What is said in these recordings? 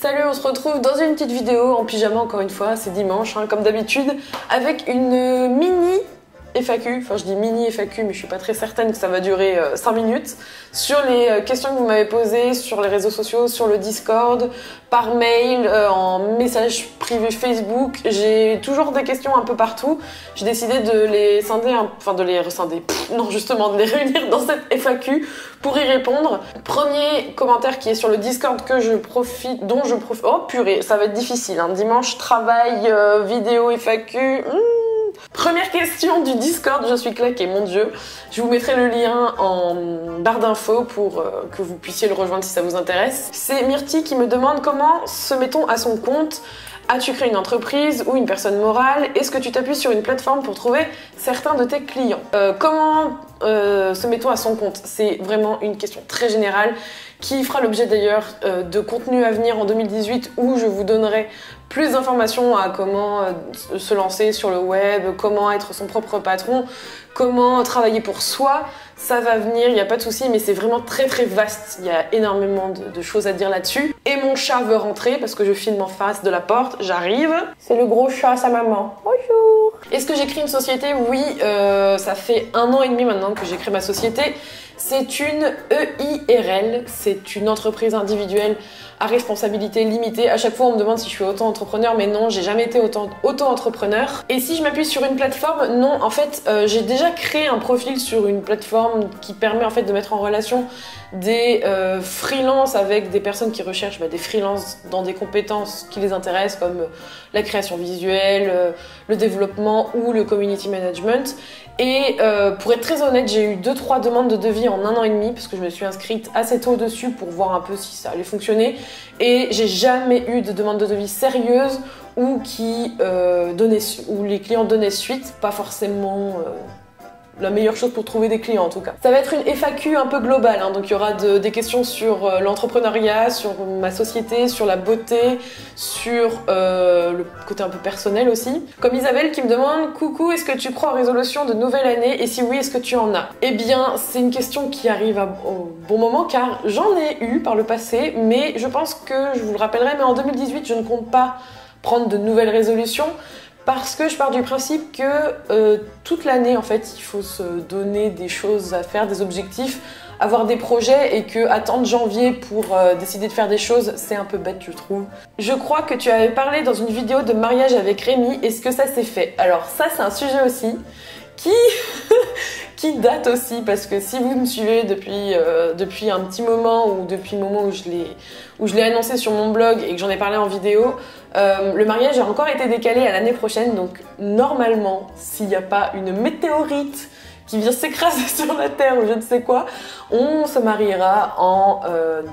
Salut, on se retrouve dans une petite vidéo en pyjama encore une fois, c'est dimanche comme d'habitude, avec une mini FAQ, enfin je dis mini FAQ mais je suis pas très certaine que ça va durer 5 minutes, sur les questions que vous m'avez posées sur les réseaux sociaux, sur le Discord, par mail, en message privé Facebook. J'ai toujours des questions un peu partout, j'ai décidé de les scinder, enfin de les rescinder, non justement de les réunir dans cette FAQ pour y répondre. Premier commentaire qui est sur le Discord dont je profite, oh purée, ça va être difficile, dimanche, travail, vidéo, FAQ... Première question du Discord, je suis claquée, mon dieu. Je vous mettrai le lien en barre d'infos pour que vous puissiez le rejoindre si ça vous intéresse. C'est Myrtille qui me demande comment se met-on à son compte. As-tu créé une entreprise ou une personne morale? Est-ce que tu t'appuies sur une plateforme pour trouver certains de tes clients? Comment se met-on à son compte? C'est vraiment une question très générale qui fera l'objet d'ailleurs de contenu à venir en 2018 où je vous donnerai plus d'informations à comment se lancer sur le web, comment être son propre patron, comment travailler pour soi. Ça va venir, il n'y a pas de souci, mais c'est vraiment très vaste. Il y a énormément de choses à dire là-dessus. Et mon chat veut rentrer parce que je filme en face de la porte. J'arrive. C'est le gros chat, sa maman. Bonjour. Est-ce que j'ai créé une société? Oui, ça fait 1 an et demi maintenant que j'ai créé ma société. C'est une EIRL, c'est une entreprise individuelle à responsabilité limitée. À chaque fois, on me demande si je suis auto-entrepreneur, mais non, j'ai jamais été auto-entrepreneur. Et si je m'appuie sur une plateforme, non, en fait, j'ai déjà créé un profil sur une plateforme qui permet en fait de mettre en relation des freelances avec des personnes qui recherchent des freelances dans des compétences qui les intéressent, comme la création visuelle, le développement ou le community management. Et pour être très honnête, j'ai eu 2-3 demandes de devis en 1 an et demi parce que je me suis inscrite assez tôt dessus pour voir un peu si ça allait fonctionner. Et j'ai jamais eu de demande de devis sérieuse ou où les clients donnaient suite, pas forcément la meilleure chose pour trouver des clients en tout cas. Ça va être une FAQ un peu globale, donc il y aura des questions sur l'entrepreneuriat, sur ma société, sur la beauté, sur le côté un peu personnel aussi. Comme Isabelle qui me demande « Coucou, est-ce que tu crois en résolution de nouvelle année et si oui, est-ce que tu en as ?» Eh bien, c'est une question qui arrive au bon moment car j'en ai eu par le passé, mais je pense que, je vous le rappellerai, mais en 2018, je ne compte pas prendre de nouvelles résolutions. Parce que je pars du principe que toute l'année, en fait, il faut se donner des choses à faire, des objectifs, avoir des projets et que attendre janvier pour décider de faire des choses, c'est un peu bête, je trouve. Je crois que tu avais parlé dans une vidéo de mariage avec Rémi. Est-ce que ça s'est fait? Alors ça, c'est un sujet aussi qui date aussi, parce que si vous me suivez depuis un petit moment ou depuis le moment où je l'ai annoncé sur mon blog et que j'en ai parlé en vidéo, le mariage a encore été décalé à l'année prochaine, donc normalement, s'il n'y a pas une météorite qui vient s'écraser sur la Terre ou je ne sais quoi, on se mariera en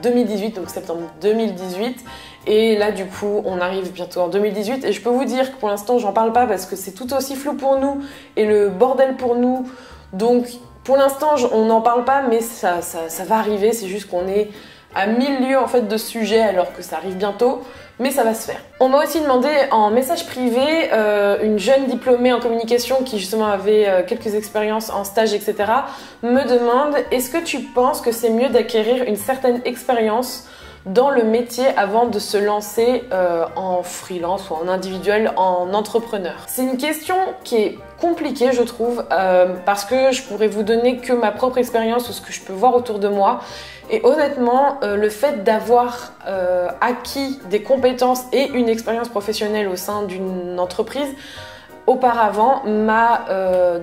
2018, donc septembre 2018. Et là du coup on arrive bientôt en 2018 et je peux vous dire que pour l'instant j'en parle pas parce que c'est tout aussi flou pour nous et le bordel pour nous. Donc pour l'instant on n'en parle pas, mais ça va arriver, c'est juste qu'on est à 1000 lieues en fait de sujets alors que ça arrive bientôt, mais ça va se faire. On m'a aussi demandé en message privé, une jeune diplômée en communication qui justement avait quelques expériences en stage etc. me demande: est-ce que tu penses que c'est mieux d'acquérir une certaine expérience dans le métier avant de se lancer en freelance ou en individuel, en entrepreneur? C'est une question qui est compliquée je trouve, parce que je pourrais vous donner que ma propre expérience ou ce que je peux voir autour de moi. Et honnêtement, le fait d'avoir acquis des compétences et une expérience professionnelle au sein d'une entreprise auparavant m'a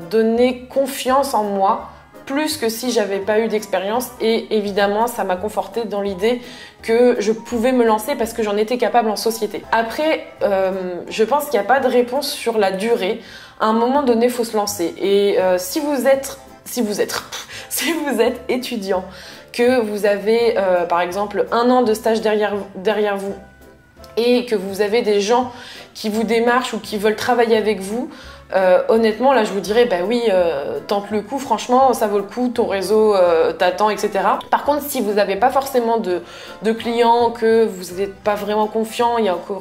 donné confiance en moi, plus que si j'avais pas eu d'expérience, et évidemment ça m'a confortée dans l'idée que je pouvais me lancer parce que j'en étais capable en société. Après, je pense qu'il n'y a pas de réponse sur la durée. À un moment donné, il faut se lancer. Et si vous êtes étudiant, que vous avez par exemple 1 an de stage derrière vous et que vous avez des gens qui vous démarchent ou qui veulent travailler avec vous, honnêtement là je vous dirais bah oui, tente le coup, franchement ça vaut le coup, ton réseau t'attend, etc. Par contre si vous n'avez pas forcément de clients, que vous n'êtes pas vraiment confiant,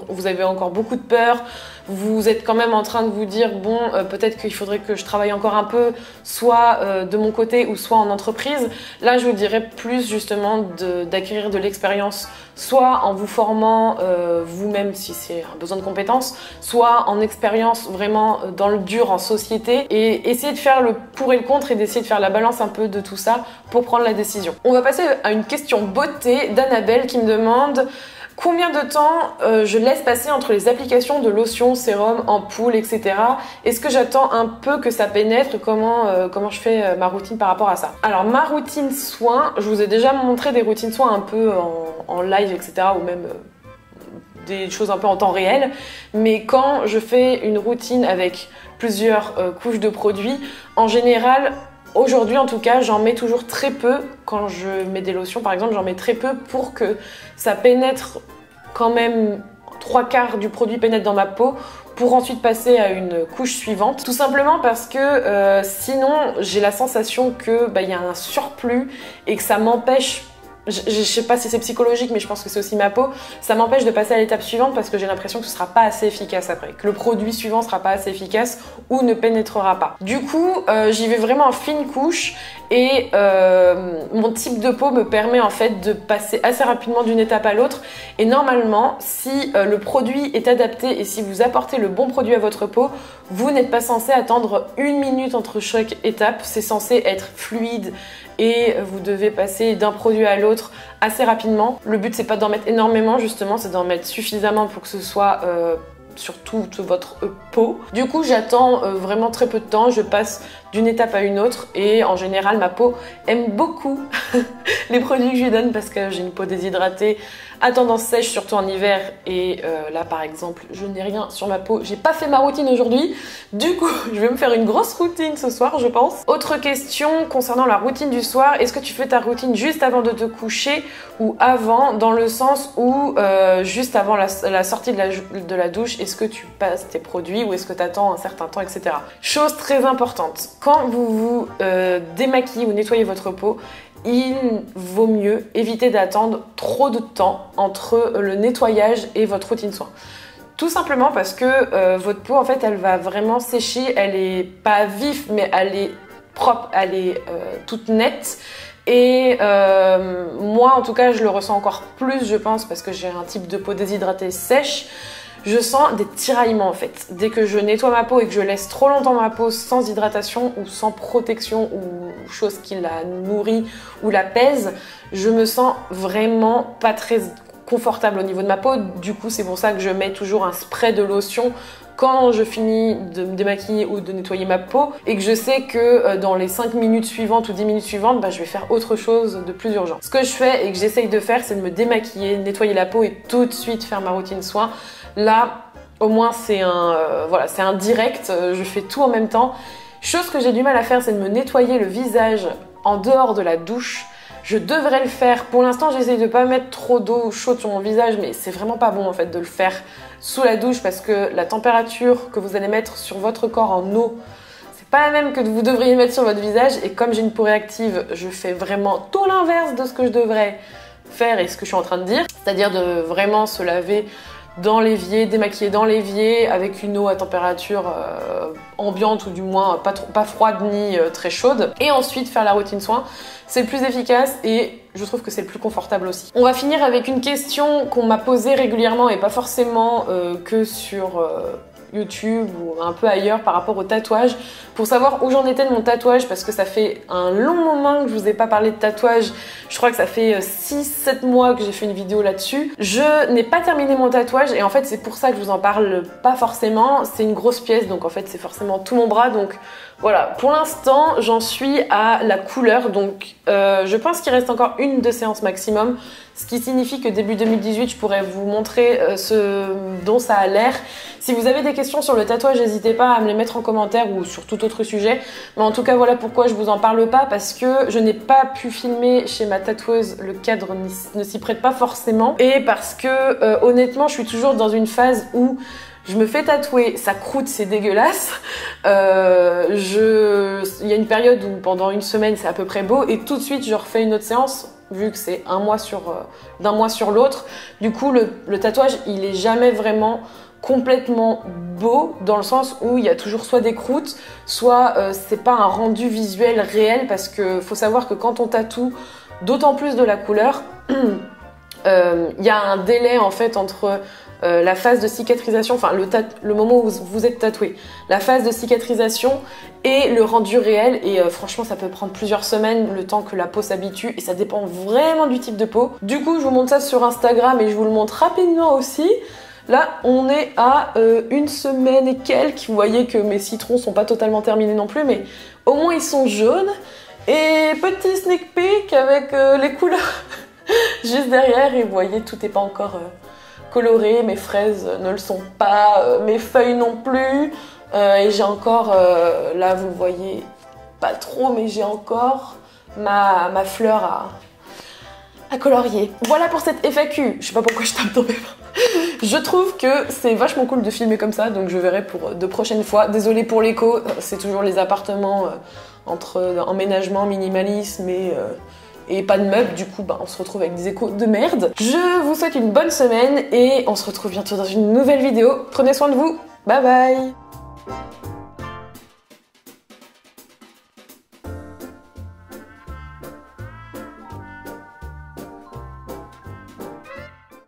vous avez encore beaucoup de peur, vous êtes quand même en train de vous dire bon peut-être qu'il faudrait que je travaille encore un peu, soit de mon côté ou soit en entreprise, là je vous dirais plus justement d'acquérir de l'expérience, soit en vous formant vous-même si c'est un besoin de compétences, soit en expérience vraiment dans le dur en société, et essayer de faire le pour et le contre et d'essayer de faire la balance un peu de tout ça pour prendre la décision. On va passer à une question beauté d'Annabelle qui me demande combien de temps je laisse passer entre les applications de lotion, sérum, ampoule, etc. Est-ce que j'attends un peu que ça pénètre? Comment je fais ma routine par rapport à ça? Alors ma routine soin, je vous ai déjà montré des routines soins un peu en live, etc. ou même des choses un peu en temps réel. Mais quand je fais une routine avec plusieurs couches de produits, en général, aujourd'hui en tout cas, j'en mets toujours très peu. Quand je mets des lotions par exemple, j'en mets très peu pour que ça pénètre quand même, 3/4 du produit pénètre dans ma peau pour ensuite passer à une couche suivante. Tout simplement parce que sinon j'ai la sensation que y a un surplus et que ça m'empêche, je sais pas si c'est psychologique mais je pense que c'est aussi ma peau, ça m'empêche de passer à l'étape suivante parce que j'ai l'impression que ce sera pas assez efficace après, que le produit suivant sera pas assez efficace ou ne pénétrera pas. Du coup j'y vais vraiment en fine couche et mon type de peau me permet en fait de passer assez rapidement d'une étape à l'autre, et normalement si le produit est adapté et si vous apportez le bon produit à votre peau, vous n'êtes pas censé attendre 1 minute entre chaque étape, c'est censé être fluide et vous devez passer d'un produit à l'autre assez rapidement. Le but c'est pas d'en mettre énormément justement, c'est d'en mettre suffisamment pour que ce soit sur toute votre peau. Du coup j'attends vraiment très peu de temps, je passe d'une étape à une autre et en général ma peau aime beaucoup les produits que je lui donne parce que j'ai une peau déshydratée à tendance sèche, surtout en hiver, et là par exemple je n'ai rien sur ma peau, j'ai pas fait ma routine aujourd'hui, du coup je vais me faire une grosse routine ce soir je pense. Autre question concernant la routine du soir, est-ce que tu fais ta routine juste avant de te coucher ou avant, dans le sens où juste avant la sortie de la douche, est-ce que tu passes tes produits ou est-ce que tu attends un certain temps, etc. Chose très importante, quand vous vous démaquillez ou nettoyez votre peau, il vaut mieux éviter d'attendre trop de temps entre le nettoyage et votre routine soin. Tout simplement parce que votre peau en fait elle va vraiment sécher, elle est pas vif mais elle est propre, elle est toute nette. Et moi en tout cas je le ressens encore plus je pense parce que j'ai un type de peau déshydratée sèche. Je sens des tiraillements en fait. Dès que je nettoie ma peau et que je laisse trop longtemps ma peau sans hydratation ou sans protection ou chose qui la nourrit ou la pèse, je me sens vraiment pas très confortable au niveau de ma peau. Du coup c'est pour ça que je mets toujours un spray de lotion quand je finis de me démaquiller ou de nettoyer ma peau et que je sais que dans les 5 minutes suivantes ou 10 minutes suivantes, je vais faire autre chose de plus urgent. Ce que je fais et que j'essaye de faire, c'est de me démaquiller, nettoyer la peau et tout de suite faire ma routine soin. Là, au moins c'est un direct, je fais tout en même temps. Chose que j'ai du mal à faire, c'est de me nettoyer le visage en dehors de la douche. Je devrais le faire. Pour l'instant, j'essaye de pas mettre trop d'eau chaude sur mon visage, mais c'est vraiment pas bon en fait de le faire sous la douche parce que la température que vous allez mettre sur votre corps en eau, c'est pas la même que vous devriez mettre sur votre visage. Et comme j'ai une peau réactive, je fais vraiment tout l'inverse de ce que je devrais faire et ce que je suis en train de dire, c'est-à-dire de vraiment se laver dans l'évier, démaquiller dans l'évier avec une eau à température ambiante ou du moins pas froide ni très chaude, et ensuite faire la routine soin. C'est le plus efficace et je trouve que c'est le plus confortable aussi. On va finir avec une question qu'on m'a posée régulièrement et pas forcément que sur YouTube ou un peu ailleurs par rapport au tatouage, pour savoir où j'en étais de mon tatouage parce que ça fait un long moment que je vous ai pas parlé de tatouage. Je crois que ça fait 6-7 mois que j'ai fait une vidéo là-dessus. Je n'ai pas terminé mon tatouage et en fait c'est pour ça que je vous en parle pas forcément. C'est une grosse pièce donc en fait c'est forcément tout mon bras, donc voilà. Pour l'instant j'en suis à la couleur, donc je pense qu'il reste encore une 2 séances maximum, ce qui signifie que début 2018 je pourrais vous montrer ce dont ça a l'air. Si vous avez des questions sur le tatouage, n'hésitez pas à me les mettre en commentaire ou sur tout autre sujet. Mais en tout cas, voilà pourquoi je vous en parle pas, parce que je n'ai pas pu filmer chez ma tatoueuse, le cadre ne s'y prête pas forcément. Et parce que honnêtement, je suis toujours dans une phase où je me fais tatouer, ça croûte, c'est dégueulasse. Il y a une période où pendant une semaine c'est à peu près beau et tout de suite je refais une autre séance vu que c'est d'un mois sur l'autre. Du coup le tatouage il est jamais vraiment complètement beau dans le sens où il y a toujours soit des croûtes, soit c'est pas un rendu visuel réel parce que faut savoir que quand on tatoue d'autant plus de la couleur, y a un délai en fait entre la phase de cicatrisation, enfin le moment où vous êtes tatoué, la phase de cicatrisation et le rendu réel et franchement ça peut prendre plusieurs semaines le temps que la peau s'habitue et ça dépend vraiment du type de peau. Du coup je vous montre ça sur Instagram et je vous le montre rapidement aussi. Là on est à une semaine et quelques, vous voyez que mes citrons sont pas totalement terminés non plus mais au moins ils sont jaunes et petit sneak peek avec les couleurs juste derrière et vous voyez tout n'est pas encore coloré, mes fraises ne le sont pas, mes feuilles non plus et j'ai encore, là vous le voyez pas trop mais j'ai encore ma fleur à colorier. Voilà pour cette FAQ, je sais pas pourquoi je tape dans mes mains. Je trouve que c'est vachement cool de filmer comme ça donc je verrai pour de prochaines fois. Désolée pour l'écho, c'est toujours les appartements entre emménagement, minimalisme et pas de meubles, du coup on se retrouve avec des échos de merde. Je vous souhaite une bonne semaine et on se retrouve bientôt dans une nouvelle vidéo. Prenez soin de vous, bye bye.